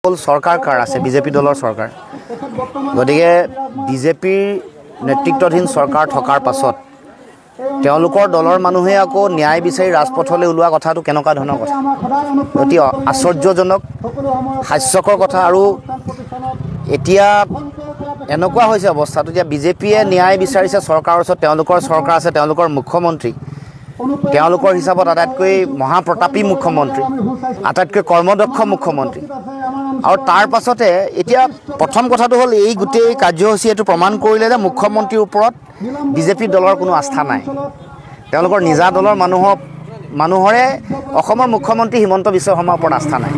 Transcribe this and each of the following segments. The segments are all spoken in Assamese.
सरकार कार आछे बीजेपी दलर सरकार गतिके बीजेपीर नेतृत्वाधीन सरकार थकार पाছত তেওঁলোকৰ দলৰ মানুহে আকৌ ন্যায় বিচাৰি ৰাজপথলৈ ওলোৱা কথাটো কেনেকুৱা ধৰণৰ কথা অতি আশ্চৰ্যজনক হাস্যকৰ কথা আৰু এতিয়া এনেকুৱা হৈছে অৱস্থাটো যে বিজেপিয়ে ন্যায় বিচাৰিছে চৰকাৰৰ ওচৰত তেওঁলোকৰ চৰকাৰ আছে তেওঁলোকৰ মুখ্যমন্ত্ৰী তেওঁলোকৰ হিচাপত আটাইতকৈ মহাপ্ৰতাপী মুখ্যমন্ত্ৰী আটাইতকৈ কৰ্মদক্ষ মুখ্যমন্ত্ৰী আৰু তাৰ পাছতে এতিয়া প্ৰথম কথাটো হ'ল এই গোটেই কাৰ্যসূচী এটো প্ৰমাণ কৰিলে যে মুখ্যমন্ত্ৰীৰ ওপৰত বিজেপি দলৰ কোনো আস্থা নাই তেওঁলোকৰ নিজা দলৰ মানুহৰে অসমৰ মুখ্যমন্ত্ৰী হিমন্ত বিশ্ব শৰ্মাৰ ওপৰত আস্থা নাই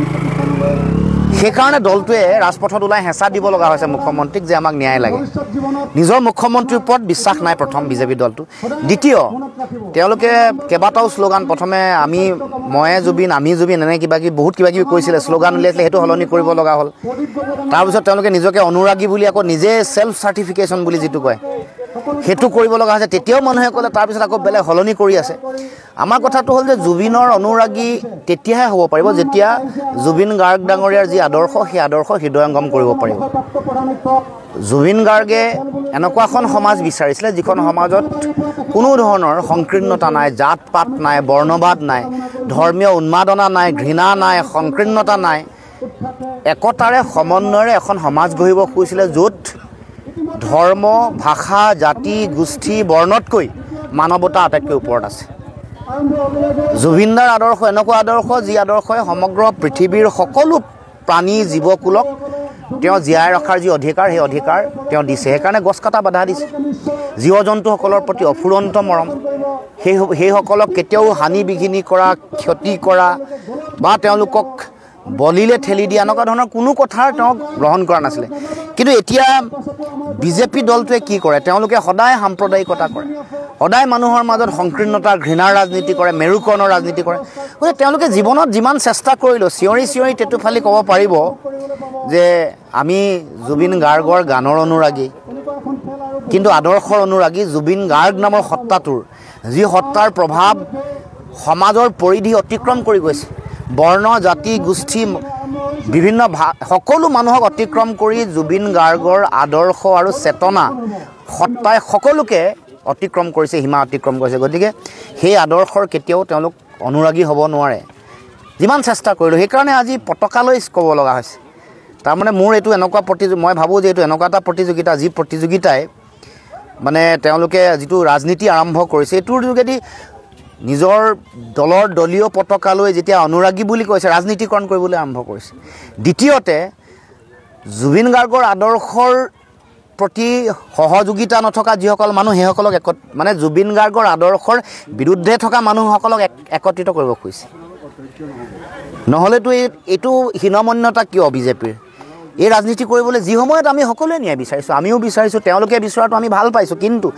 সেইকাৰণে দলটোৱে ৰাজপথত ওলাই হেঁচা দিব লগা হৈছে মুখ্যমন্ত্ৰীক যে আমাক ন্যায় লাগে নিজৰ মুখ্যমন্ত্ৰীৰ ওপৰত বিশ্বাস নাই প্ৰথম বিজেপি দলটো দ্বিতীয় তেওঁলোকে কেইবাটাও শ্লোগান প্ৰথমে ময়ে জুবিন আমি জুবিন এনে বহুত কিবা কিবি কৈছিলে শ্লোগান উলিয়াইছিলে সেইটো সলনি কৰিব লগা হ'ল তাৰপিছত তেওঁলোকে নিজকে অনুৰাগী বুলি আকৌ নিজে সেলফ সাৰ্টিফিকেশন বুলি যেটো কয় হেতু কৰিব লগা আছে তেতিয়াও মানুহে ক'লে তাৰপিছত আকৌ বেলেগ হলনি কৰি আছে আমাৰ কথাটো হ'ল যে জুবিনৰ অনুৰাগী তেতিয়াহে হ'ব পাৰিব যেতিয়া জুবিন গাৰ্গ ডাঙৰীয়াৰ যি আদৰ্শ সেই আদৰ্শ হৃদয়ঙ্গম কৰিব পাৰিব জুবিন গাৰ্গে এনেকুৱা এখন সমাজ বিচাৰিছিলে যিখন সমাজত কোনো ধৰণৰ সংকীৰ্ণতা নাই জাত পাত নাই বৰ্ণবাদ নাই ধৰ্মীয় উন্মাদনা নাই ঘৃণা নাই সংকীৰ্ণতা নাই একতাৰে সমন্বয়ৰে এখন সমাজ গঢ়িব খুজিছিলে য'ত ধৰ্ম ভাষা জাতি গোষ্ঠী বৰ্ণতকৈ মানৱতা আটাইতকৈ ওপৰত আছে জুবিনদাৰ আদৰ্শ এনেকুৱা আদৰ্শ যি আদৰ্শই সমগ্ৰ পৃথিৱীৰ সকলো প্ৰাণী জীৱকুলক তেওঁ জীয়াই ৰখাৰ যি অধিকাৰ সেই অধিকাৰ তেওঁ দিছে সেইকাৰণে গছ কাটা বাধা দিছে জীৱ জন্তুসকলৰ প্ৰতি অফুৰন্ত মৰম সেইসকলক কেতিয়াও হানি বিঘিনি কৰা ক্ষতি কৰা বা তেওঁলোকক বলিলে ঠেলি দিয়া এনেকুৱা ধৰণৰ কোনো কথাৰ তেওঁ গ্ৰহণ কৰা নাছিলে কিন্তু এতিয়া বিজেপি দলটোৱে কি কৰে তেওঁলোকে সদায় সাম্প্ৰদায়িকতা কৰে সদায় মানুহৰ মাজত সংকীৰ্ণতা ঘৃণাৰ ৰাজনীতি কৰে মেৰুকৰণৰ ৰাজনীতি কৰে গতিকে তেওঁলোকে জীৱনত যিমান চেষ্টা কৰিলো চিঞৰি তেতুফালি ক'ব পাৰিব যে আমি জুবিন গাৰ্গৰ গানৰ অনুৰাগী কিন্তু আদৰ্শৰ অনুৰাগী জুবিন গাৰ্গ নামৰ সত্তাটোৰ যি সত্তাৰ প্ৰভাৱ সমাজৰ পৰিধি অতিক্ৰম কৰি গৈছে বৰ্ণ জাতি গোষ্ঠী বিভিন্ন সকলো মানুহক অতিক্ৰম কৰি জুবিন গাৰ্গৰ আদৰ্শ আৰু চেতনা সত্তাই সকলোকে অতিক্ৰম কৰিছে সীমা অতিক্ৰম কৰিছে গতিকে সেই আদৰ্শৰ কেতিয়াও তেওঁলোক অনুৰাগী হ'ব নোৱাৰে যিমান চেষ্টা কৰিলো সেইকাৰণে আজি পতাকালৈ ক'ব লগা হৈছে তাৰমানে মোৰ এইটো এনেকুৱা মই ভাবোঁ যে এইটো এনেকুৱা এটা প্ৰতিযোগিতা যি প্ৰতিযোগিতাই মানে তেওঁলোকে যিটো ৰাজনীতি আৰম্ভ কৰিছে এইটোৰ যোগেদি নিজৰ দলৰ দলীয় পতাকালৈ যেতিয়া অনুৰাগী বুলি কৈছে ৰাজনীতিকৰণ কৰিবলৈ আৰম্ভ কৰিছে দ্বিতীয়তে জুবিন গাৰ্গৰ আদৰ্শৰ প্ৰতি সহযোগিতা নথকা যিসকল মানুহ সেইসকলক মানে জুবিন গাৰ্গৰ আদৰ্শৰ বিৰুদ্ধে থকা মানুহসকলক একত্ৰিত কৰিব খুজিছে নহ'লেতো এইটো হীনমন্যতা কিয় বিজেপিৰ এই ৰাজনীতি কৰিবলৈ যি সময়ত আমি সকলোৱে ন্যায় বিচাৰিছোঁ আমিও বিচাৰিছোঁ তেওঁলোকে বিচৰাটো আমি ভাল পাইছোঁ কিন্তু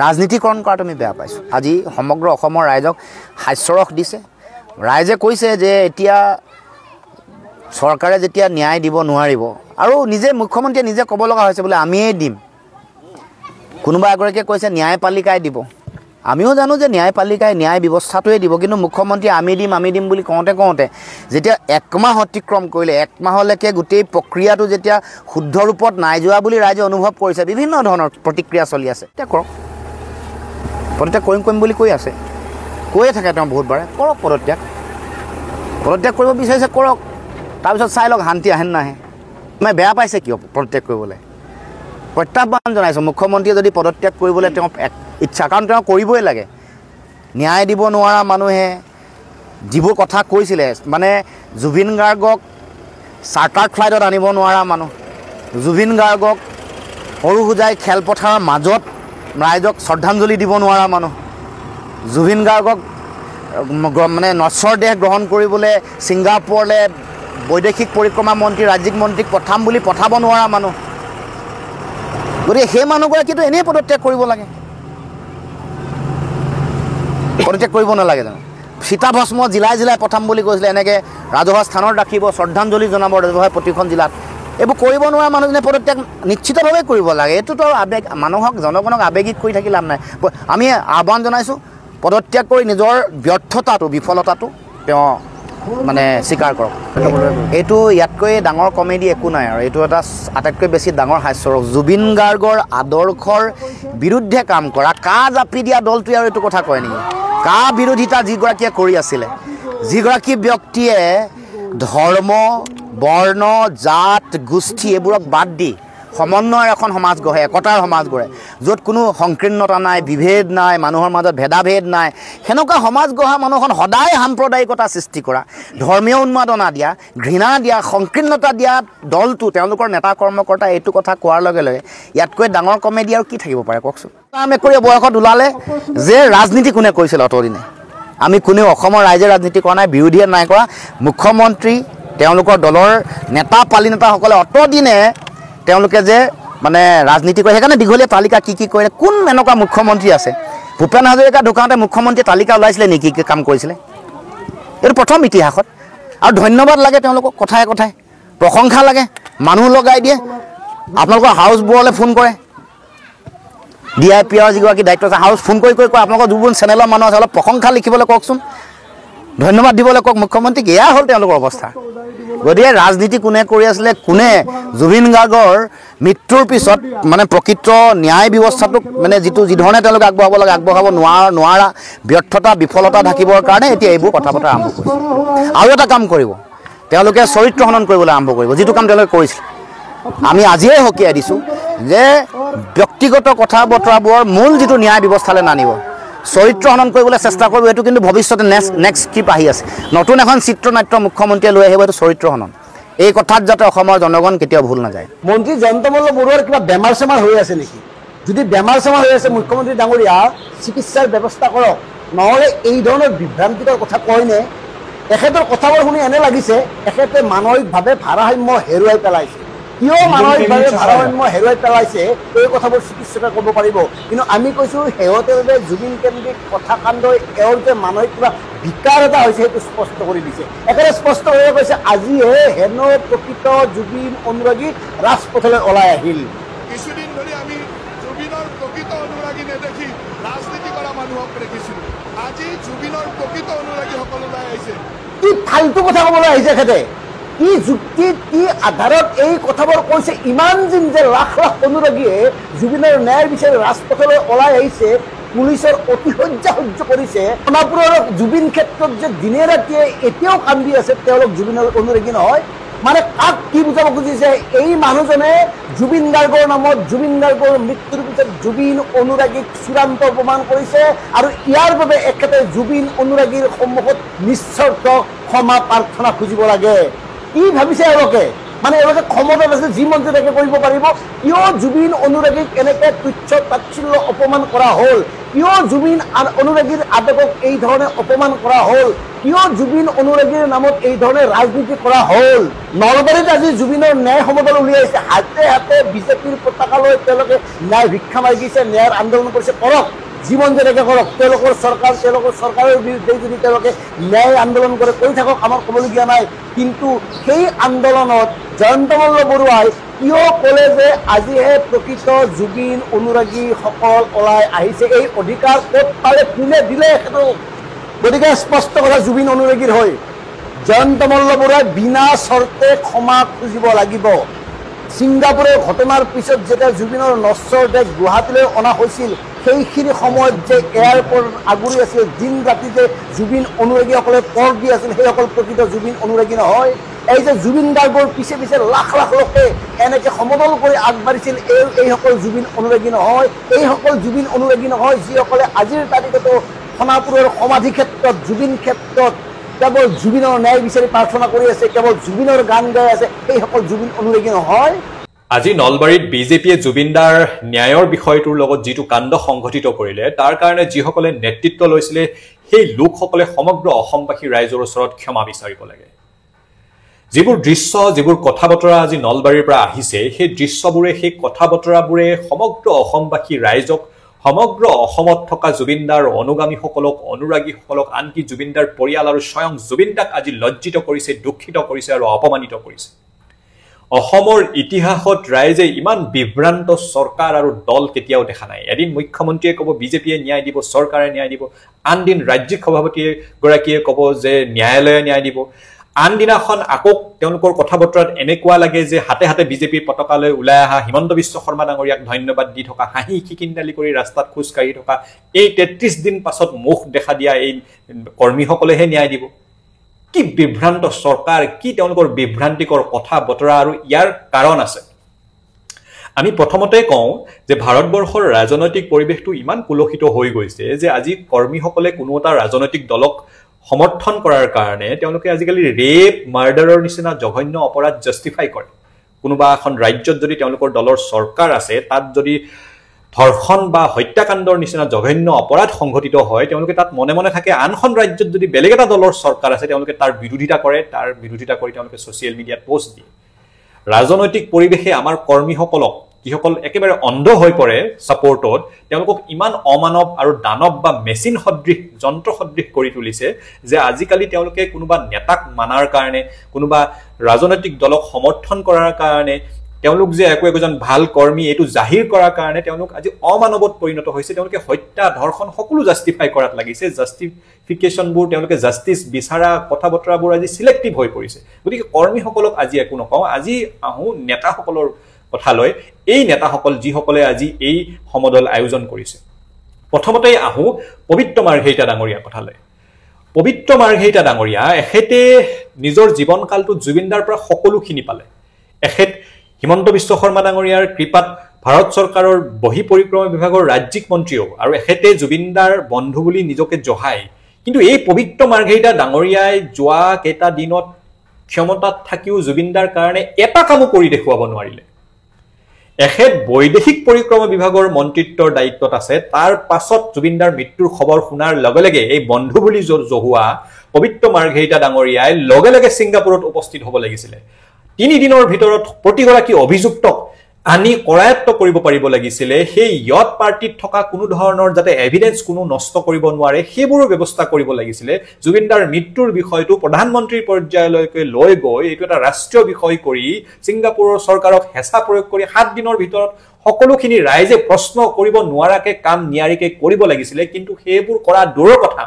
ৰাজনীতিকৰণ কৰাটো আমি বেয়া পাইছোঁ আজি সমগ্ৰ অসমৰ ৰাইজক হাস্যৰস দিছে ৰাইজে কৈছে যে এতিয়া চৰকাৰে যেতিয়া ন্যায় দিব নোৱাৰিব আৰু নিজে মুখ্যমন্ত্ৰীয়ে নিজে ক'ব লগা হৈছে বোলে আমিয়ে দিম কোনোবা এগৰাকীয়ে কৈছে ন্যায়পালিকাই দিব আমিও জানো যে ন্যায়পালিকাই ন্যায় ব্যৱস্থাটোৱে দিব কিন্তু মুখ্যমন্ত্ৰীয়ে আমি দিম বুলি কওঁতে যেতিয়া একমাহ অতিক্ৰম কৰিলে একমাহলৈকে গোটেই প্ৰক্ৰিয়াটো যেতিয়া শুদ্ধ ৰূপত নাই যোৱা বুলি ৰাইজে অনুভৱ কৰিছে বিভিন্ন ধৰণৰ প্ৰতিক্ৰিয়া চলি আছে এতিয়া কৰক পদত্যাগ কৰিম বুলি কৈ আছে কৈয়ে থাকে তেওঁ বহুতবাৰে কৰক পদত্যাগ কৰিব বিচাৰিছে কৰক তাৰপিছত চাই লওক শান্তি আহে নাহে মই বেয়া পাইছে কিয় পদত্যাগ কৰিবলৈ প্ৰত্যাহ্বান জনাইছোঁ মুখ্যমন্ত্ৰীয়ে যদি পদত্যাগ কৰিবলৈ তেওঁ ইচ্ছা কাৰণ তেওঁ কৰিবই লাগে ন্যায় দিব নোৱাৰা মানুহে যিবোৰ কথা কৈছিলে মানে জুবিন গাৰ্গক চাৰ্টাৰ্ড ফ্লাইটত আনিব নোৱাৰা মানুহ জুবিন গাৰ্গক সৰু সুজাই খেলপথাৰৰ মাজত ৰাইজক শ্ৰদ্ধাঞ্জলি দিব নোৱাৰা মানুহ জুবিন গাৰ্গক মানে নশ্বৰ দেহ গ্ৰহণ কৰিবলৈ ছিংগাপুৰলৈ বৈদেশিক পৰিক্ৰমা মন্ত্ৰী ৰাজ্যিক মন্ত্ৰীক পঠাম বুলি পঠাব নোৱাৰা মানুহ গতিকে সেই মানুহগৰাকীটো এনেই পদত্যাগ কৰিব লাগে পদত্যাগ কৰিব নালাগে জানো চিতাভস্ম জিলাই পঠাম বুলি কৈছিলে এনেকৈ ৰাজহুৱা স্থানত ৰাখিব শ্ৰদ্ধাঞ্জলি জনাব ৰাজহুৱা প্ৰতিখন জিলাত এইবোৰ কৰিব নোৱাৰা মানুহজনে পদত্যাগ নিশ্চিতভাৱে কৰিব লাগে এইটোতো আৱেগ মানুহক জনগণক আৱেগিক কৰি থাকি লাভ নাই আমি আহ্বান জনাইছোঁ পদত্যাগ কৰি নিজৰ ব্যৰ্থতাটো বিফলতাটো তেওঁ মানে স্বীকাৰ কৰক এইটো ইয়াতকৈ ডাঙৰ কমেডি একো নাই আৰু এইটো এটা আটাইতকৈ বেছি ডাঙৰ হাস্যৰস জুবিন গাৰ্গৰ আদৰ্শৰ বিৰুদ্ধে কাম কৰা কা জাপি দিয়া দলটোৱে আৰু এইটো কথা কয় নেকি কা বিৰোধিতা যিগৰাকীয়ে কৰি আছিলে যিগৰাকী ব্যক্তিয়ে ধৰ্ম বৰ্ণ জাত গোষ্ঠী এইবোৰক বাদ দি সমন্বয়ৰ এখন সমাজ গঢ়ে একতাৰ সমাজ গঢ়ে য'ত কোনো সংকীৰ্ণতা নাই বিভেদ নাই মানুহৰ মাজত ভেদাভেদ নাই সেনেকুৱা সমাজ গঢ়া মানুহখন সদায় সাম্প্ৰদায়িকতা সৃষ্টি কৰা ধৰ্মীয় উন্মাদনা দিয়া ঘৃণা দিয়া সংকীৰ্ণতা দিয়া দলটো তেওঁলোকৰ নেতা কৰ্মকৰ্তা এইটো কথা কোৱাৰ লগে লগে ইয়াতকৈ ডাঙৰ কমেডি আৰু কি থাকিব পাৰে কওকচোন মেকুৰীয়ে বয়সত ওলালে যে ৰাজনীতি কোনে কৰিছিল অতদিনে আমি কোনেও অসমৰ ৰাইজে ৰাজনীতি কৰা নাই বিৰোধীয়ে নাই কৰা মুখ্যমন্ত্ৰী তেওঁলোকৰ দলৰ নেতা পালি নেতাসকলে অতদিনে তেওঁলোকে যে মানে ৰাজনীতি কৰে সেইকাৰণে দীঘলীয়া তালিকা কি কি কৰে কোন এনেকুৱা মুখ্যমন্ত্ৰী আছে ভূপেন হাজৰিকা ঢুকাওঁতে মুখ্যমন্ত্ৰীয়ে তালিকা ওলাইছিলে নেকি কি কাম কৰিছিলে এইটো প্ৰথম ইতিহাসত আৰু ধন্যবাদ লাগে তেওঁলোকক কথাই কথাই প্ৰশংসা লাগে মানুহ লগাই দিয়ে আপোনালোকৰ হাউচবোৰলৈ ফোন কৰে DIPৰ যিগৰাকী দায়িত্ব আছে হাউচ ফোন কৰি কয় আপোনালোকৰ যিবোৰ চেনেলৰ মানুহ আছে অলপ প্ৰশংসা লিখিবলৈ কওকচোন ধন্যবাদ দিবলৈ কওক মুখ্যমন্ত্ৰীক এয়া হ'ল তেওঁলোকৰ অৱস্থা গতিকে ৰাজনীতি কোনে কৰি আছিলে কোনে জুবিন গাৰ্গৰ মৃত্যুৰ পিছত মানে প্ৰকৃত ন্যায় ব্যৱস্থাটোক মানে যি ধৰণে তেওঁলোকে আগবঢ়াব লাগে আগবঢ়াব নোৱাৰা ব্যৰ্থতা বিফলতা ঢাকিবৰ কাৰণে এতিয়া এইবোৰ কথা বতৰা আৰম্ভ কৰিছে আৰু এটা কাম কৰিব তেওঁলোকে চৰিত্ৰ হনন কৰিবলৈ আৰম্ভ কৰিব যিটো কাম তেওঁলোকে কৰিছিল আমি আজিয়ে সকীয়াই দিছোঁ যে ব্যক্তিগত কথা বতৰাবোৰৰ মূল যিটো ন্যায় ব্যৱস্থালৈ নানিব চৰিত্ৰ হনন কৰিবলৈ চেষ্টা কৰিব এইটো কিন্তু ভৱিষ্যতে নেক্সট স্ক্ৰিপ্ট আহি আছে নতুন এখন চিত্ৰনাট্য মুখ্যমন্ত্ৰীয়ে লৈ আহিব এইটো চৰিত্ৰ হনন এই কথাত যাতে অসমৰ জনগণ কেতিয়াও ভুল নাযায় মন্ত্ৰী জয়ন্ত মল্ল বৰুৱাৰ কিবা বেমাৰ চেমাৰ হৈ আছে নেকি যদি বেমাৰ চেমাৰ হৈ আছে মুখ্যমন্ত্ৰী ডাঙৰীয়া চিকিৎসাৰ ব্যৱস্থা কৰক নহ'লে এই ধৰণৰ বিভ্ৰান্তিকৰ কথা কয়নে এখেতৰ কথাবোৰ শুনি এনে লাগিছে এখেতে মানসিকভাৱে ভাৰসাম্য হেৰুৱাই পেলাইছে কিয় মানসিকভাৱে ভাৰসাম্য হেৰুৱাই পেলাইছে এই কথাবোৰ চিকিৎসকে ক'ব পাৰিব কিন্তু আমি কৈছোঁ শেহতীয়াভাৱে জুবিন কেন্দ্ৰিক কথা কাণ্ডই এওঁৰ যে মানসিক কিবা বিকাৰ এটা হৈছে সেইটো স্পষ্ট কৰি দিছে একেবাৰে স্পষ্ট হৈ কৈছে আজিহে হেন প্ৰকৃত জুবিন অনুৰাগী ৰাজপথলৈ ওলাই আহিল কিছুদিন ধৰি আমি জুবিনৰ প্ৰকৃত অনুৰাগী নেদেখি ৰাজনীতি কৰা মানুহক দেখিছিলোঁ আজি জুবিনৰ প্ৰকৃত অনুৰাগীসকল ওলাই আহিছে কি ফাল্টু কথা ক'বলৈ আহিছে এখেতে কি যুক্তিত কি আধাৰত এই কথাবোৰ কৈছে ইমান দিন যে লাখ লাখ অনুৰাগীয়ে জুবিনৰ ন্যায় বিচাৰি ৰাজপথলৈ ওলাই আহিছে পুলিচৰ অতিশয্যা সহ্য কৰিছে সোণাপুৰৰ জুবিন ক্ষেত্ৰত যে দিনে ৰাতিয়ে এতিয়াও কান্দি আছে তেওঁলোক জুবিনৰ অনুৰাগী নহয় মানে কাক কি বুজাব খুজিছে এই মানুহজনে জুবিন গাৰ্গৰ নামত জুবিন গাৰ্গৰ মৃত্যুৰ পিছত জুবিন অনুৰাগীক চূড়ান্ত অপমান কৰিছে আৰু ইয়াৰ বাবে এখেতে জুবিন অনুৰাগীৰ সন্মুখত নিস্বাৰ্থ ক্ষমা প্ৰাৰ্থনা খুজিব লাগে কি ভাবিছে এওঁলোকে মানে এওঁলোকে ক্ষমতাত আছে যি মন যায় তাকে কৰিব পাৰিব কিয় জুবিন অনুৰাগীক এনেকৈ তুচ্ছ তাচ্ছিল্য অপমান কৰা হ'ল কিয় জুবিন অনুৰাগীৰ আবেগক এই ধৰণে অপমান কৰা হ'ল কিয় জুবিন অনুৰাগীৰ নামত এই ধৰণে ৰাজনীতি কৰা হ'ল নলবাৰীত আজি জুবিনৰ ন্যায় সমদল উলিয়াইছে হাতে হাতে বিজেপিৰ পতাকালৈ তেওঁলোকে ন্যায় ভিক্ষা মাগিছে ন্যায়ৰ আন্দোলন কৰিছে কৰক জীৱন যেনেকৈ কৰক তেওঁলোকৰ চৰকাৰৰ বিৰুদ্ধে যদি তেওঁলোকে ন্যায় আন্দোলন কৰি থাকক আমাৰ ক'বলগীয়া নাই কিন্তু সেই আন্দোলনত জয়ন্ত মল্ল বৰুৱাই কিয় ক'লে যে আজিহে প্ৰকৃত জুবিন অনুৰাগীসকল ওলাই আহিছে এই অধিকাৰ ক'ত পালে কোনে দিলে এখেতক গতিকে স্পষ্ট কথা জুবিন অনুৰাগীৰ হৈ জয়ন্ত মল্ল বৰুৱাই বিনা চৰ্তে ক্ষমা খুজিব লাগিব ছিংগাপুৰৰ ঘটনাৰ পিছত যেতিয়া জুবিনৰ নশ্বৰ দেশ গুৱাহাটীলৈ অনা হৈছিল সেইখিনি সময়ত যে এয়াৰপৰ্ট আগুৰি আছিল দিন ৰাতি যে জুবিন অনুৰাগীসকলে পৰ দি আছিল সেইসকল প্ৰকৃত জুবিন অনুৰাগী নহয় এই যে জুবিন গাৰ্গৰ পিছে পিছে লাখ লাখ লোকে এনেকৈ সমদল কৰি আগবাঢ়িছিল এইসকল জুবিন অনুৰাগী নহয় এইসকল জুবিন অনুৰাগী নহয় যিসকলে আজিৰ তাৰিখতো সোণাপুৰৰ সমাধি ক্ষেত্ৰত জুবিন ক্ষেত্ৰত কেৱল জুবিনৰ ন্যায় বিচাৰি প্ৰাৰ্থনা কৰি আছে কেৱল জুবিনৰ গান গাই আছে সেইসকল জুবিন অনুৰাগী নহয় আজি নলবাৰীত বিজেপিয়ে জুবিনদাৰ ন্যায়ৰ বিষয়টোৰ লগত যিটো কাণ্ড সংঘটিত কৰিলে তাৰ কাৰণে যিসকলে নেতৃত্ব লৈছিলে সেই লোকসকলে সমগ্ৰ অসমবাসী ৰাইজৰ ওচৰত ক্ষমা বিচাৰিব লাগে যিবোৰ দৃশ্য যিবোৰ কথা বতৰা আজি নলবাৰীৰ পৰা আহিছে সেই দৃশ্যবোৰে সেই কথা বতৰাবোৰে সমগ্ৰ অসমবাসী ৰাইজক সমগ্ৰ অসমত থকা জুবিনদাৰ অনুগামীসকলক অনুৰাগীসকলক আনকি জুবিনদাৰ পৰিয়াল আৰু স্বয়ং জুবিনদাক আজি লজ্জিত কৰিছে দুখিত কৰিছে আৰু অপমানিত কৰিছে অসমৰ ইতিহাসত ৰাইজে ইমান বিভ্ৰান্ত চৰকাৰ আৰু দল কেতিয়াও দেখা নাই এদিন মুখ্যমন্ত্ৰীয়ে ক'ব বিজেপিয়ে ন্যায় দিব চৰকাৰে ন্যায় দিব আন দিন ৰাজ্যিক সভাপতিয়ে গৰাকীয়ে ক'ব যে ন্যায়ালয়ে ন্যায় দিব আন দিনাখন আকৌ তেওঁলোকৰ কথা বতৰাত এনেকুৱা লাগে যে হাতে হাতে বিজেপিৰ পতাকালৈ ওলাই অহা হিমন্ত বিশ্ব শৰ্মা ডাঙৰীয়াক ধন্যবাদ দি থকা হাঁহি খিকিন্দালি কৰি ৰাস্তাত খোজ কাঢ়ি থকা এই ৩৩ দিন পাছত মুখ দেখা দিয়া এই কৰ্মীসকলেহে ন্যায় দিব কি বিভ্ৰান্ত চৰকাৰ কি তেওঁলোকৰ বিভ্ৰান্তিকৰ কথা বতৰা আৰু ইয়াৰ কাৰণ আছে আমি প্ৰথমতে কওঁ যে ভাৰতবৰ্ষৰ ৰাজনৈতিক পৰিৱেশটো ইমান কুলসিত হৈ গৈছে যে আজি কৰ্মীসকলে কোনো এটা ৰাজনৈতিক দলক সমৰ্থন কৰাৰ কাৰণে তেওঁলোকে আজিকালি ৰেপ মাৰ্ডাৰৰ নিচিনা জঘন্য অপৰাধ জাষ্টিফাই কৰে কোনোবা এখন ৰাজ্যত যদি তেওঁলোকৰ দলৰ চৰকাৰ আছে তাত যদি ধৰ্ষণ বা হত্যাকাণ্ডৰ নিচিনা জঘন্য অপৰাধ সংঘটিত হয় তেওঁলোকে তাত মনে মনে থাকে আনখন ৰাজ্যত যদি বেলেগ এটা দলৰ চৰকাৰ আছে তেওঁলোকে তাৰ বিৰোধিতা কৰে তাৰ বিৰোধিতা কৰি তেওঁলোকে ছ'চিয়েল মিডিয়াত পোষ্ট দিয়ে ৰাজনৈতিক পৰিৱেশে আমাৰ কৰ্মীসকলক যিসকল একেবাৰে অন্ধ হৈ পৰে সাপোৰ্টত তেওঁলোকক ইমান অমানৱ আৰু দানৱ বা মেচিন সদৃশ যন্ত্ৰ সদৃশ কৰি তুলিছে যে আজিকালি তেওঁলোকে কোনোবা নেতাক মানাৰ কাৰণে কোনোবা ৰাজনৈতিক দলক সমৰ্থন কৰাৰ কাৰণে তেওঁলোক যে একোজন ভাল কৰ্মী এটো জাহিৰ কৰাৰ কাৰণে তেওঁলোক আজি অমানৱত পৰিণত হৈছে তেওঁলোকে হত্যা ধৰ্ষণ সকলো জাষ্টিফাই কৰাত লাগিছে জাষ্টিফিকেশনবোৰ তেওঁলোকে জাষ্টিস বিচাৰা কথা বতৰাবোৰ আজি সিলেক্টিভ হৈ পৰিছে গতিকে কৰ্মীসকলক আজি একো নকওঁ আজি আহো নেতাসকলৰ কথালৈ এই নেতাসকল যিসকলে আজি এই সমদল আয়োজন কৰিছে প্ৰথমতে আহো পবিত্ৰ মাৰ্ঘেৰিটা ডাঙৰীয়া কথালৈ পবিত্ৰ মাৰ্ঘেৰিটা ডাঙৰীয়া এখেতে নিজৰ জীৱনকালটোত জুবিনদাৰ পৰা সকলোখিনি পালে এখেত হিমন্ত বিশ্ব শৰ্মা ডাঙৰীয়াৰ কৃপাত ভাৰত চৰকাৰৰ বহি পৰিক্ৰমা বিভাগৰ ৰাজ্যিক মন্ত্ৰীও আৰু এখেতে জুবিনদাৰ বন্ধু বুলি নিজকে জহায় কিন্তু এই পবিত্ৰ মাৰ্ঘেৰিটা ডাঙৰীয়াই যোৱা কেইটা দিনত ক্ষমতাত থাকিও জুবিনদাৰ কাৰণে এটা কামো কৰি দেখুৱাব নোৱাৰিলে এখেত বৈদেশিক পৰিক্ৰমা বিভাগৰ মন্ত্ৰিত্বৰ দায়িত্বত আছে তাৰ পাছত জুবিনদাৰ মৃত্যুৰ খবৰ শুনাৰ লগে লগে এই বন্ধু বুলি জহুৱা পবিত্ৰ মাৰ্ঘেৰিটা ডাঙৰীয়াই লগে লগে ছিংগাপুৰত উপস্থিত হ'ব লাগিছিলে 3 দিনৰ ভিতৰত প্ৰতিগৰাকী অভিযুক্তক আনি কৰায়ত্ব কৰিব পাৰিব লাগিছিলে সেই ইয়ত পাৰ্টিত থকা কোনো ধৰণৰ যাতে এভিডেন্স কোনো নষ্ট কৰিব নোৱাৰে সেইবোৰৰ ব্যৱস্থা কৰিব লাগিছিলে জুবিনদাৰ মৃত্যুৰ বিষয়টো প্ৰধানমন্ত্ৰীৰ পৰ্যায়লৈকে লৈ গৈ এইটো এটা ৰাষ্ট্ৰীয় বিষয় কৰি ছিংগাপুৰৰ চৰকাৰক হেঁচা প্ৰয়োগ কৰি 7 দিনৰ ভিতৰত সকলোখিনি ৰাইজে প্ৰশ্ন কৰিব নোৱাৰাকে কাম নিয়াৰিকে কৰিব লাগিছিলে কিন্তু সেইবোৰ কৰা দূৰৰ কথা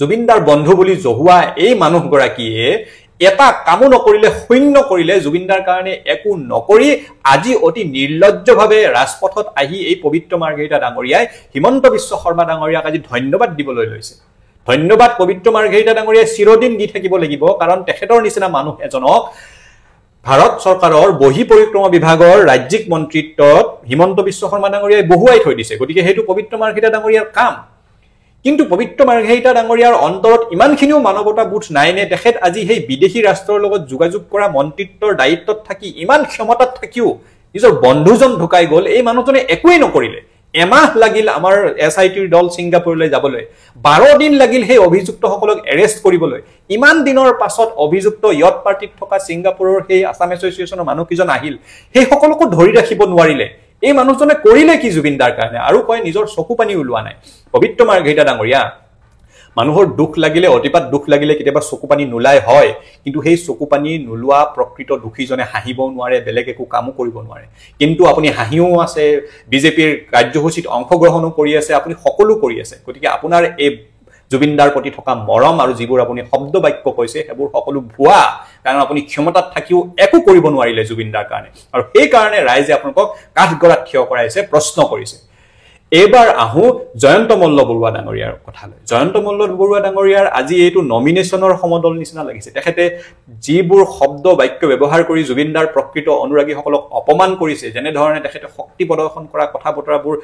জুবিনদাৰ বন্ধু বুলি জহুৱা এই মানুহগৰাকীয়ে এটা কামো নকৰিলে শূন্য কৰিলে জুবিনদাৰ কাৰণে একো নকৰি আজি অতি নিৰ্লজ্জভাৱে ৰাজপথত আহি এই পবিত্ৰ মাৰ্ঘেৰিটা ডাঙৰীয়াই হিমন্ত বিশ্ব শৰ্মা ডাঙৰীয়াক আজি ধন্যবাদ দিবলৈ লৈছে ধন্যবাদ পবিত্ৰ মাৰ্ঘেৰিটা ডাঙৰীয়াই চিৰদিন দি থাকিব লাগিব কাৰণ তেখেতৰ নিচিনা মানুহ এজনক ভাৰত চৰকাৰৰ বহি পৰিক্ৰমা বিভাগৰ ৰাজ্যিক মন্ত্ৰিত্বত হিমন্ত বিশ্ব শৰ্মা ডাঙৰীয়াই বহুৱাই থৈ দিছে গতিকে হেতু পবিত্ৰ মাৰ্ঘেৰিটা ডাঙৰীয়াৰ কাম কিন্তু পবিত্ৰ মাৰ্ঘেৰিটা ডাঙৰীয়াৰ অন্তৰত ইমানখিনিও মানৱতা বোধ নাই নে তেখেত আজি সেই বিদেশী ৰাষ্ট্ৰৰ লগত যোগাযোগ কৰা মন্ত্ৰিত্বৰ দায়িত্বত থাকি ইমান ক্ষমতাত থাকিও নিজৰ বন্ধুজন ঢুকাই গ'ল এই মানুহজনে একোৱেই নকৰিলে এমাহ লাগিল আমাৰ এছআইটিৰ দল ছিংগাপুৰলৈ যাবলৈ 12 দিন লাগিল সেই অভিযুক্তসকলক এৰেষ্ট কৰিবলৈ ইমান দিনৰ পাছত অভিযুক্ত ইয়ত পাৰ্টিত থকা ছিংগাপুৰৰ সেই আসাম এছ'চিয়েশ্যনৰ মানুহকিজন আহিল সেই সকলকো ধৰি ৰাখিব নোৱাৰিলে এই মানুহজনে কৰিলে কি জুবিনদাৰ কাৰণে আৰু কয় নিজৰ চকু পানী ওলোৱা নাই পবিত্ৰ মাৰ্ঘেৰিটা ডাঙৰীয়া মানুহৰ দুখ লাগিলে অতিপাত দুখ লাগিলে কেতিয়াবা চকু পানী নোলাই হয় কিন্তু সেই চকু পানী নোলোৱা প্ৰকৃত দুখীজনে হাঁহিব নোৱাৰে বেলেগ একো কামো কৰিব নোৱাৰে কিন্তু আপুনি হাঁহিও আছে বিজেপিৰ কাৰ্যসূচীত অংশগ্ৰহণো কৰি আছে আপুনি সকলো কৰি আছে গতিকে আপোনাৰ এই জুবিনদাৰ প্ৰতি থকা মৰম আৰু যিবোৰ আপুনি শব্দ বাক্য কৈছে সেইবোৰ সকলো ভুৱা কাৰণ আপুনি ক্ষমতাত থাকিও একো কৰিব নোৱাৰিলে জুবিনদাৰ কাৰণে আৰু সেই কাৰণে ৰাইজে আপোনাক কাঠগড়াত থিয় কৰাইছে প্ৰশ্ন কৰিছে এবাৰ আহো জয়ন্ত মল্ল বৰুৱা ডাঙৰীয়াৰ কথালৈ জয়ন্ত মল্ল বৰুৱা ডাঙৰীয়াৰ আজি এইটো নমিনেশনৰ সমদল নিচিনা লাগিছে তেখেতে যিবোৰ শব্দ বাক্য ব্যৱহাৰ কৰি জুবিনদাৰ প্ৰকৃত অনুৰাগীসকলক অপমান কৰিছে যেনে ধৰণে তেখেতে শক্তি প্ৰদৰ্শন কৰা কথা বতৰাবোৰ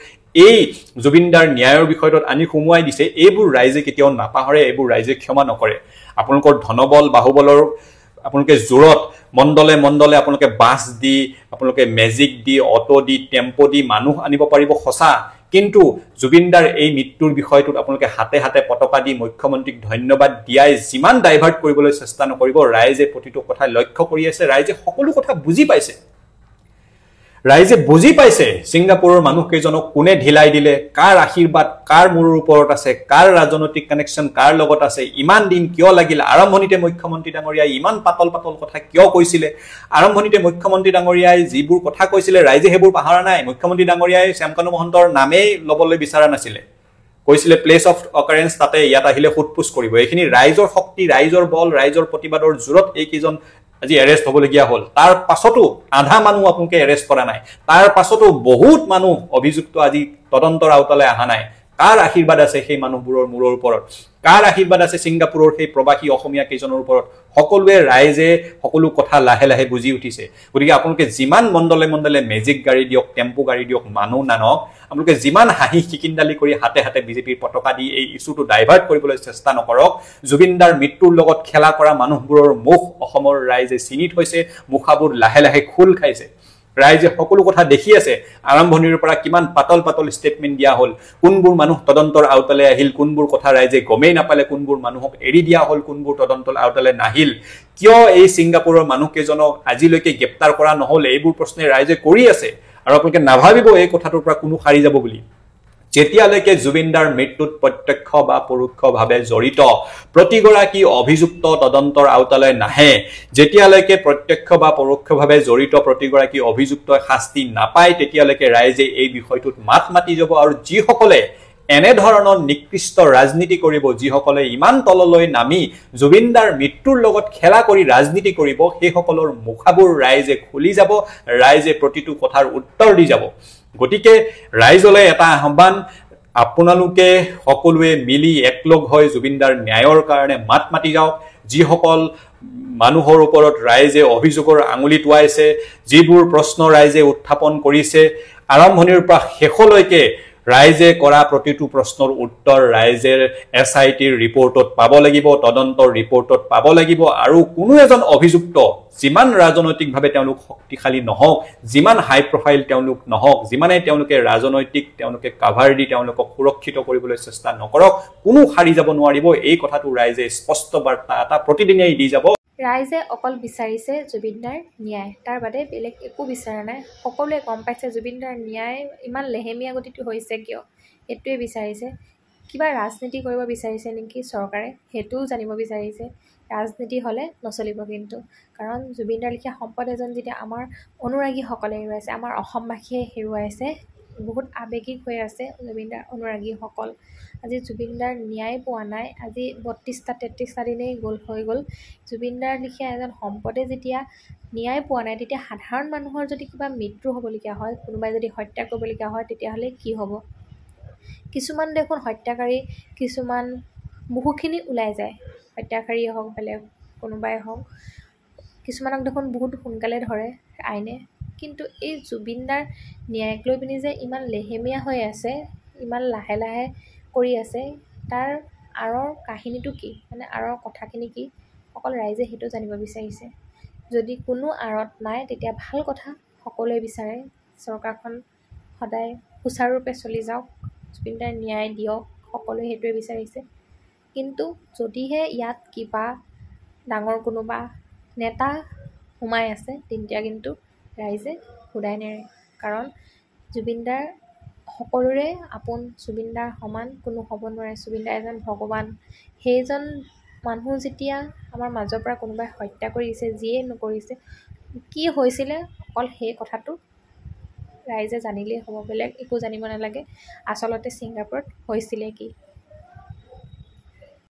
এই জুবিনদাৰ ন্যায়ৰ বিষয়ত আনি সুমুৱাই দিছে এইবোৰ ৰাইজে কেতিয়াও নাপাহৰে এইবোৰ ৰাইজে ক্ষমা নকৰে আপোনালোকৰ ধনবল বাহুবলৰ আপোনালোকে জোৰত মণ্ডলে মণ্ডলে আপোনালোকে বাছ দি আপোনালোকে মেজিক দি অটো দি টেম্পো দি মানুহ আনিব পাৰিব সঁচা কিন্তু জুবিনদাৰ এই মৃত্যুৰ বিষয়টোত আপোনালোকে হাতে হাতে পতাকা দি মুখ্যমন্ত্ৰীক ধন্যবাদ দিয়াই যিমান ডাইভাৰ্ট কৰিবলৈ চেষ্টা নকৰিব ৰাইজে প্ৰতিটো কথা লক্ষ্য কৰি আছে ৰাইজে সকলো কথা বুজি পাইছে ৰাইজে বুজি পাইছে ছিংগাপুৰৰ মানুহকেইজনক কোনে ঢিলাই দিলে, কাৰ আশীৰ্বাদ কাৰ মূৰৰ ওপৰত আছে, কাৰ ৰাজনৈতিক কানেকশ্যন কাৰ লগত আছে, ইমান দিন কিয় লাগিল, আৰম্ভণিতে মুখ্যমন্ত্ৰী ডাঙৰীয়াই ইমান পাতল পাতল কথা কিয় কৈছিলে, আৰম্ভণিতে মুখ্যমন্ত্ৰী ডাঙৰীয়াই যিবোৰ কথা কৈছিলে ৰাইজে সেইবোৰ পাহৰা নাই। মুখ্যমন্ত্ৰী ডাঙৰীয়াই শ্যামকানু মহন্তৰ নামেই ল'বলৈ বিচৰা নাছিলে, কৈছিলে প্লেচ অফ অকাৰেঞ্চ তাতে, ইয়াত আহিলে সোধপোছ কৰিব। এইখিনি ৰাইজৰ শক্তি, ৰাইজৰ বল, ৰাইজৰ প্ৰতিবাদৰ জোৰত এইকেইজন আজি এৰেষ্ট হ'বলগীয়া হ'ল। তাৰ পাছতো আধা মানুহ আপোনালোকে এৰেষ্ট কৰা নাই, তাৰ পাছতো বহুত মানুহ অভিযুক্ত আজি তদন্তৰ আওতালৈ অহা নাই। কাৰ আশীৰ্বাদ আছে সেই মানুহবোৰৰ মূৰৰ ওপৰত, কাৰ আশীৰ্বাদ আছে ছিংগাপুৰৰ সেই প্ৰবাসী অসমীয়া কেইজনৰ ওপৰত? সকলোৱে ৰাইজে সকলো কথা লাহে লাহে বুজি উঠিছে। গতিকে আপোনালোকে যিমান মণ্ডলে মণ্ডলে মেজিক গাড়ী দিয়ক, টেম্পু গাড়ী দিয়ক, মানুহ নানক, আপোনালোকে যিমান হাঁহি খিকিন্দালি কৰি হাতে হাতে বিজেপিৰ পতাকা দি এই ইছ্যুটো ডাইভাৰ্ট কৰিবলৈ চেষ্টা নকৰক, জুবিনদাৰ মৃত্যুৰ লগত খেলা কৰা মানুহবোৰৰ মুখ অসমৰ ৰাইজে চিনি থৈছে, মুখাবোৰ লাহে লাহে খোল খাইছে। ৰাইজে সকলো কথা দেখি আছে, আৰম্ভণিৰ পৰা কিমান পাতল পাতল ষ্টেটমেণ্ট দিয়া হ'ল, কোনবোৰ মানুহ তদন্তৰ আওতালৈ আহিল, কোনবোৰ কথা ৰাইজে গমেই নাপালে, কোনবোৰ মানুহক এৰি দিয়া হ'ল, কোনবোৰ তদন্তৰ আওতালৈ নাহিল, কিয় এই ছিংগাপুৰৰ মানুহকেইজনক আজিলৈকে গ্ৰেপ্তাৰ কৰা নহ'ল, এইবোৰ প্ৰশ্নে ৰাইজে কৰি আছে। আৰু আপোনালোকে নাভাবিব এই কথাটোৰ পৰা কোনো সাৰি যাব বুলি। যেতিয়ালৈকে জুবিনদাৰ মৃত্যুত প্ৰত্যক্ষ বা পৰোক্ষভাৱে জড়িত প্ৰতিগৰাকী অভিযুক্ত তদন্তৰ আওতালৈ নাহে, যেতিয়ালৈকে প্ৰত্যক্ষ বা পৰোক্ষভাৱে জড়িত প্ৰতিগৰাকী অভিযুক্তই শাস্তি নাপায়, তেতিয়ালৈকে ৰাইজে এই বিষয়টোত মাত মাতি যাব। আৰু যিসকলে এনেধৰণৰ নিকৃষ্ট ৰাজনীতি কৰিব, যিসকলে ইমান তললৈ নামি জুবিনদাৰ মৃত্যুৰ লগত খেলা কৰি ৰাজনীতি কৰিব, সেইসকলৰ মুখাবোৰ ৰাইজে খুলি যাব, ৰাইজে প্ৰতিটো কথাৰ উত্তৰ দি যাব। গতিকে ৰাইজলৈ এটা আহ্বান, আপোনালোকে সকলোৱে মিলি একলগ হৈ জুবিনদাৰ ন্যায়ৰ কাৰণে মাত মাতি যাওক। যিসকল মানুহৰ ওপৰত ৰাইজে অভিযোগৰ আঙুলি টোৱাইছে, যিবোৰ প্ৰশ্ন ৰাইজে উত্থাপন কৰিছে, আৰম্ভণিৰ পৰা শেষলৈকে ৰাইজে কৰা প্ৰতিটো প্ৰশ্নৰ উত্তৰ ৰাইজেৰ SITৰ ৰিপৰ্টত পাব লাগিব, তদন্তৰ ৰিপৰ্টত পাব লাগিব। আৰু কোনো এজন অভিযুক্ত যিমান ৰাজনৈতিকভাৱে তেওঁলোক শক্তিশালী নহওক, যিমান হাই প্ৰফাইল তেওঁলোক নহওক, যিমানে তেওঁলোকে ৰাজনৈতিক কাভাৰ দি তেওঁলোকক সুৰক্ষিত কৰিবলৈ চেষ্টা নকৰক, কোনো সাৰি যাব নোৱাৰিব। এই কথাটো ৰাইজে স্পষ্ট বাৰ্তা এটা প্ৰতিদিনেই দি যাব। ৰাইজে অকল বিচাৰিছে জুবিনদাৰ ন্যায়, তাৰ বাদে বেলেগ একো বিচৰা নাই। সকলোৱে গম পাইছে জুবিনদাৰ ন্যায় ইমান লেহেমীয়া গতিটো হৈছে কিয়, সেইটোৱে বিচাৰিছে। কিবা ৰাজনীতি কৰিব বিচাৰিছে নেকি চৰকাৰে, সেইটোও জানিব বিচাৰিছে। ৰাজনীতি হ'লে নচলিব কিন্তু, কাৰণ জুবিনদাৰ লেখীয়া সম্পদ এজন যেতিয়া আমাৰ অনুৰাগীসকলে হেৰুৱাইছে, আমাৰ অসমবাসীয়ে হেৰুৱাইছে, বহুত আৱেগিক হৈ আছে জুবিনদাৰ অনুৰাগীসকল। আজি জুবিনদাৰ ন্যায় পোৱা নাই, আজি 32-33টা দিনেই হৈ গ'ল। জুবিনদাৰ লেখীয়া এজন সম্পদে যেতিয়া ন্যায় পোৱা নাই, তেতিয়া সাধাৰণ মানুহৰ যদি কিবা মৃত্যু হ'বলগীয়া হয়, কোনোবাই যদি হত্যা কৰিবলগীয়া হয়, তেতিয়াহ'লে কি হ'ব? কিছুমান দেখোন হত্যাকাৰী, কিছুমান বহুখিনি ওলাই যায়, হত্যাকাৰীয়ে হওক বেলেগ কোনোবাই হওক, কিছুমানক দেখোন বহুত সোনকালে ধৰে আইনে। কিন্তু এই জুবিনদাৰ ন্যায়ক লৈ পিনি যে ইমান লেহেমীয়া হৈ আছে, ইমান লাহে লাহে কৰি আছে, তাৰ আঁৰৰ কাহিনীটো কি, মানে আঁৰৰ কথাখিনি কি, অকল ৰাইজে সেইটো জানিব বিচাৰিছে। যদি কোনো আঁৰত নাই তেতিয়া ভাল কথা, সকলোৱে বিচাৰে চৰকাৰখন সদায় সুচাৰুৰূপে চলি যাওক, জুবিনদাৰ ন্যায় দিয়ক, সকলোৱে সেইটোৱে বিচাৰিছে। কিন্তু যদিহে ইয়াত কিবা ডাঙৰ কোনোবা নেতা সোমাই আছে, তেতিয়া কিন্তু ৰাইজে সোধাই নেৰে। কাৰণ জুবিনদাৰ সকলোৰে আপোন, জুবিনদাৰ সমান কোনো হ'ব নোৱাৰে। জুবিনদাৰ এজন ভগৱান, সেইজন মানুহ যেতিয়া আমাৰ মাজৰ পৰা কোনোবাই হত্যা কৰিছে, যিয়ে নকৰিছে, কি হৈছিলে অকল সেই কথাটো ৰাইজে জানিলেই হ'ব, বেলেগ একো জানিব নালাগে। আচলতে ছিংগাপুৰত হৈছিলে কি।